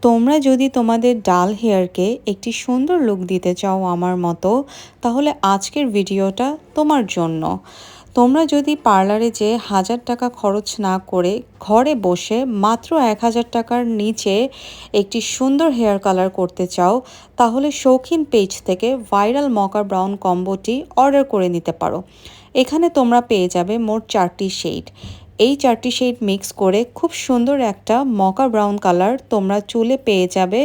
তোমরা যদি তোমাদের ডাল হেয়ারকে একটি সুন্দর লুক দিতে চাও আমার মতো, তাহলে আজকের ভিডিওটা তোমার জন্য। তোমরা যদি পার্লারে যেয়ে 1000 টাকা খরচ না করে ঘরে বসে মাত্র 1000 টাকার নিচে একটি সুন্দর হেয়ার কালার করতে চাও, তাহলে শৌখিন পেজ থেকে ভাইরাল মকা ব্রাউন কম্বোটি অর্ডার করে নিতে পারো। এখানে তোমরা পেয়ে যাবে মোট 4টি শেড। এই 4টি শেড মিক্স করে খুব সুন্দর একটা মকা ব্রাউন কালার তোমরা চুলে পেয়ে যাবে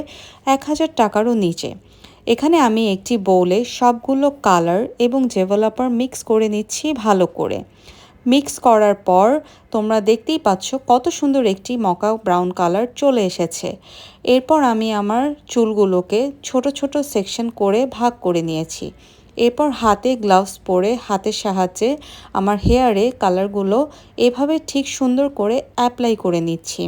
1000 টাকারও নিচে। এখানে আমি একটি বোলে সবগুলো কালার এবং ডেভেলপার মিক্স করে নিচ্ছি ভালো করে। মিক্স করার পর তোমরা দেখতেই পাচ্ছ কত সুন্দর একটি মকা ব্রাউন কালার চলে এসেছে। এরপর আমি আমার চুলগুলোকে ছোট ছোট সেকশন করে ভাগ করে নিয়েছি। এরপর হাতে গ্লাভস পরে হাতের সাহায্যে আমার হেয়ারে কালারগুলো এভাবে ঠিক সুন্দর করে অ্যাপ্লাই করে নিচ্ছি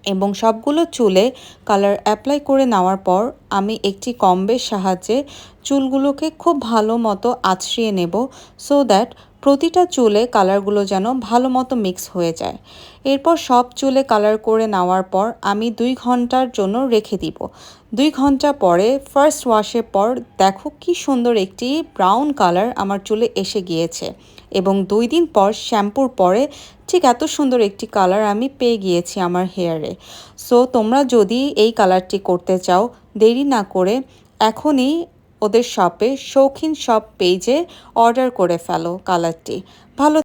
এবং সবগুলো চুলে কালার অ্যাপ্লাই করে নেওয়ার পর আমি একটি কম্বের সাহায্যে চুলগুলোকে খুব ভালো মতো আঁচড়িয়ে নেব, সো দ্যাট প্রতিটা চুলে কালারগুলো যেন ভালো মতো মিক্স হয়ে যায়। এরপর সব চুলে কালার করে নেওয়ার পর আমি 2 ঘন্টার জন্য রেখে দিব। 2 ঘন্টা পরে ফার্স্ট ওয়াশের পর দেখো কি সুন্দর একটি ব্রাউন কালার আমার চুলে এসে গিয়েছে এবং 2 দিন পর শ্যাম্পুর পরে ঠিক এত সুন্দর একটি কালার আমি পেয়ে গিয়েছি আমার হেয়ারে। সো তোমরা যদি এই কালারটি করতে চাও, দেরি না করে এখনই ওদের শপে শৌখিন শপ পেজে অর্ডার করে ফেলো কালারটি। ভালো